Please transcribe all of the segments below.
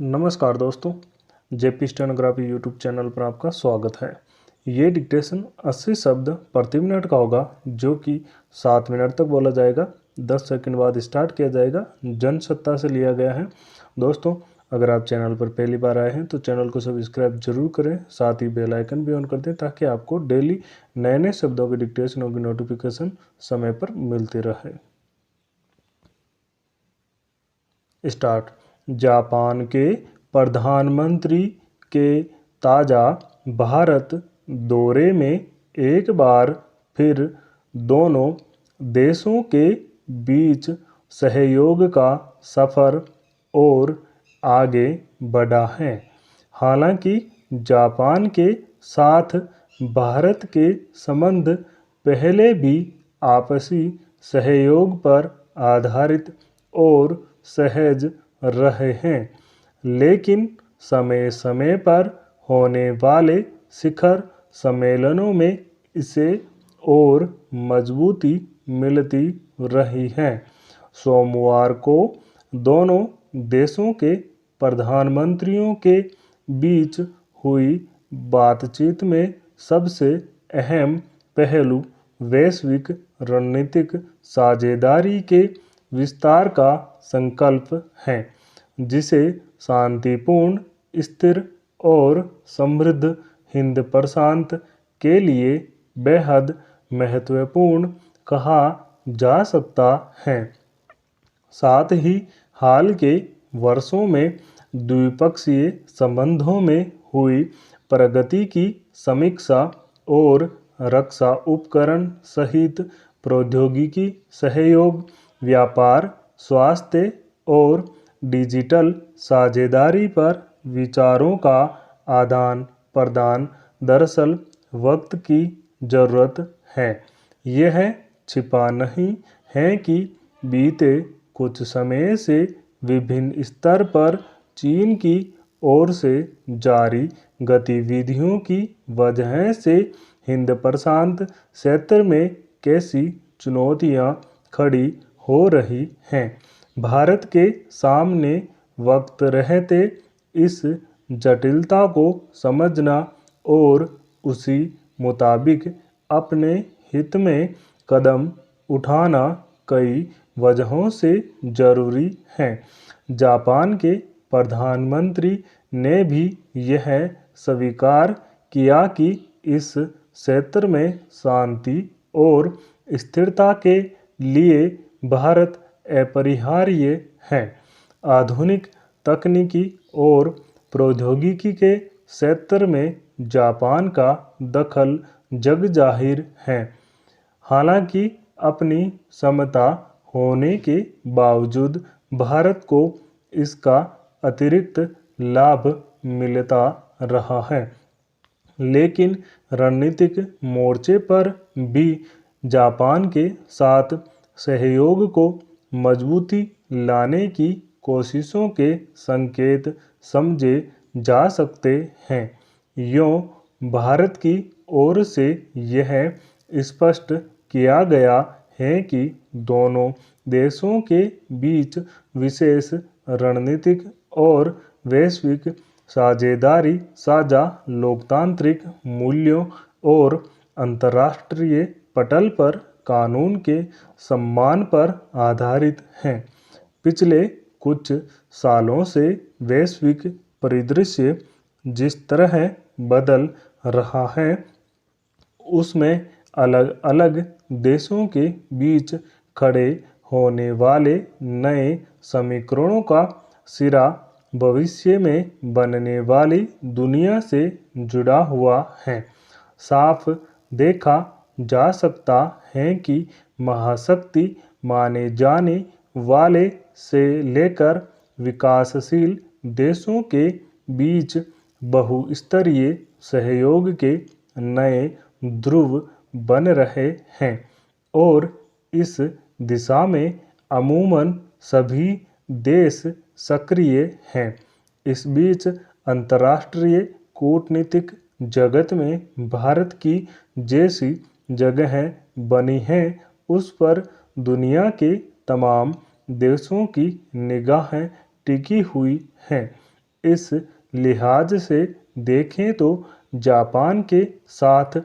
नमस्कार दोस्तों, JP stenography YouTube channel पर आपका स्वागत है। ये डिक्टेशन 80 शब्द प्रति मिनट का होगा, जो कि 7 मिनट तक बोला जाएगा। 10 सेकंड बाद स्टार्ट किया जाएगा। जनसत्ता से लिया गया है। दोस्तों, अगर आप चैनल पर पहली बार आए हैं तो चैनल को सब्सक्राइब जरूर करें, साथ ही बेल आइकन भी ऑन कर दें ताकि आपको डेली नए नए शब्दों के डिक्टेशनों की नोटिफिकेशन समय पर मिलती रहे। स्टार्ट। जापान के प्रधानमंत्री के ताज़ा भारत दौरे में एक बार फिर दोनों देशों के बीच सहयोग का सफ़र और आगे बढ़ा है। हालांकि जापान के साथ भारत के संबंध पहले भी आपसी सहयोग पर आधारित और सहज रहे हैं, लेकिन समय समय पर होने वाले शिखर सम्मेलनों में इसे और मजबूती मिलती रही है। सोमवार को दोनों देशों के प्रधानमंत्रियों के बीच हुई बातचीत में सबसे अहम पहलू वैश्विक रणनीतिक साझेदारी के विस्तार का संकल्प है, जिसे शांतिपूर्ण, स्थिर और समृद्ध हिंद प्रशांत के लिए बेहद महत्वपूर्ण कहा जा सकता है। साथ ही हाल के वर्षों में द्विपक्षीय संबंधों में हुई प्रगति की समीक्षा और रक्षा उपकरण सहित प्रौद्योगिकी सहयोग, व्यापार, स्वास्थ्य और डिजिटल साझेदारी पर विचारों का आदान प्रदान दरअसल वक्त की ज़रूरत है। यह छिपा नहीं है कि बीते कुछ समय से विभिन्न स्तर पर चीन की ओर से जारी गतिविधियों की वजह से हिंद प्रशांत क्षेत्र में कैसी चुनौतियां खड़ी हो रही हैं। भारत के सामने वक्त रहते इस जटिलता को समझना और उसी मुताबिक अपने हित में कदम उठाना कई वजहों से ज़रूरी है। जापान के प्रधानमंत्री ने भी यह स्वीकार किया कि इस क्षेत्र में शांति और स्थिरता के लिए भारत अपरिहार्य है। आधुनिक तकनीकी और प्रौद्योगिकी के क्षेत्र में जापान का दखल जग जाहिर है। हालांकि अपनी क्षमता होने के बावजूद भारत को इसका अतिरिक्त लाभ मिलता रहा है, लेकिन रणनीतिक मोर्चे पर भी जापान के साथ सहयोग को मजबूती लाने की कोशिशों के संकेत समझे जा सकते हैं। यूँ भारत की ओर से यह स्पष्ट किया गया है कि दोनों देशों के बीच विशेष रणनीतिक और वैश्विक साझेदारी साझा लोकतांत्रिक मूल्यों और अंतर्राष्ट्रीय पटल पर कानून के सम्मान पर आधारित है। पिछले कुछ सालों से वैश्विक परिदृश्य जिस तरह बदल रहा है, उसमें अलग अलग देशों के बीच खड़े होने वाले नए समीकरणों का सिरा भविष्य में बनने वाली दुनिया से जुड़ा हुआ है। साफ देखा जा सकता है कि महाशक्ति माने जाने वाले से लेकर विकासशील देशों के बीच बहुस्तरीय सहयोग के नए ध्रुव बन रहे हैं और इस दिशा में अमूमन सभी देश सक्रिय हैं। इस बीच अंतर्राष्ट्रीय कूटनीतिक जगत में भारत की जैसी जगह बनी है, उस पर दुनिया के तमाम देशों की निगाहें टिकी हुई हैं। इस लिहाज से देखें तो जापान के साथ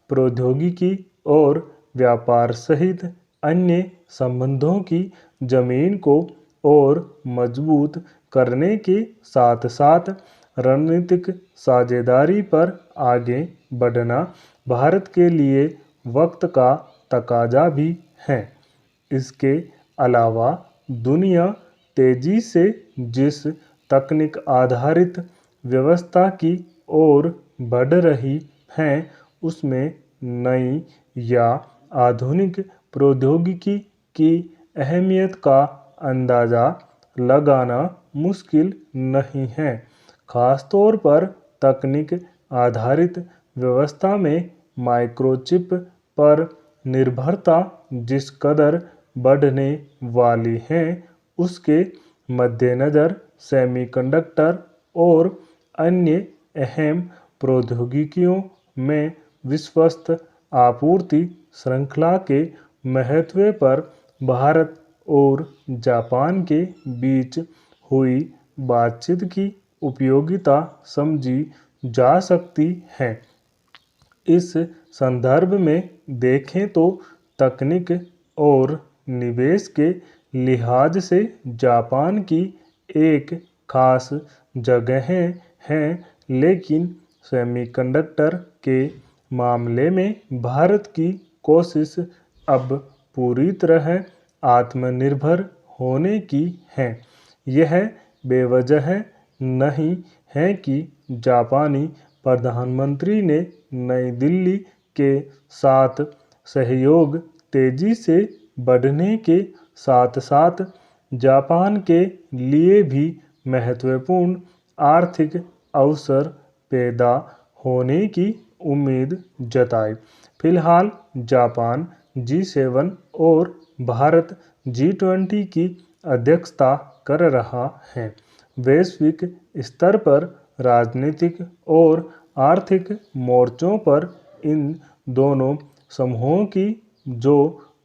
प्रौद्योगिकी और व्यापार सहित अन्य संबंधों की जमीन को और मजबूत करने के साथ साथ रणनीतिक साझेदारी पर आगे बढ़ना भारत के लिए वक्त का तकाजा भी है। इसके अलावा दुनिया तेजी से जिस तकनीक आधारित व्यवस्था की ओर बढ़ रही है, उसमें नई या आधुनिक प्रौद्योगिकी की अहमियत का अंदाज़ा लगाना मुश्किल नहीं है। खासतौर पर तकनीक आधारित व्यवस्था में माइक्रोचिप पर निर्भरता जिस कदर बढ़ने वाली है, उसके मद्देनज़र सेमीकंडक्टर और अन्य अहम प्रौद्योगिकियों में विश्वस्त आपूर्ति श्रृंखला के महत्व पर भारत और जापान के बीच हुई बातचीत की उपयोगिता समझी जा सकती है। इस संदर्भ में देखें तो तकनीक और निवेश के लिहाज से जापान की एक खास जगह है, लेकिन सेमीकंडक्टर के मामले में भारत की कोशिश अब पूरी तरह आत्मनिर्भर होने की है। यह बेवजह नहीं है कि जापानी प्रधानमंत्री ने नई दिल्ली के साथ सहयोग तेजी से बढ़ने के साथ साथ जापान के लिए भी महत्वपूर्ण आर्थिक अवसर पैदा होने की उम्मीद जताई। फिलहाल जापान G7 और भारत G20 की अध्यक्षता कर रहा है। वैश्विक स्तर पर राजनीतिक और आर्थिक मोर्चों पर इन दोनों समूहों की जो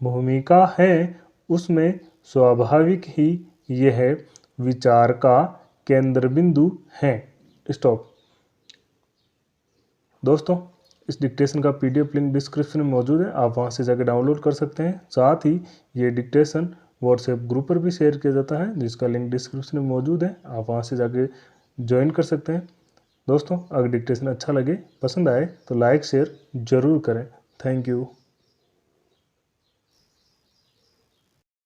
भूमिका है, उसमें स्वाभाविक ही यह विचार का केंद्र बिंदु है। स्टॉप। दोस्तों, इस डिक्टेशन का PDF लिंक डिस्क्रिप्शन में मौजूद है, आप वहां से जाकर डाउनलोड कर सकते हैं। साथ ही ये डिक्टेशन व्हाट्सएप ग्रुप पर भी शेयर किया जाता है, जिसका लिंक डिस्क्रिप्शन में मौजूद है, आप वहां से जाके ज्वाइन कर सकते हैं। दोस्तों, अगर डिक्टेशन अच्छा लगे, पसंद आए तो लाइक शेयर ज़रूर करें। Thank you.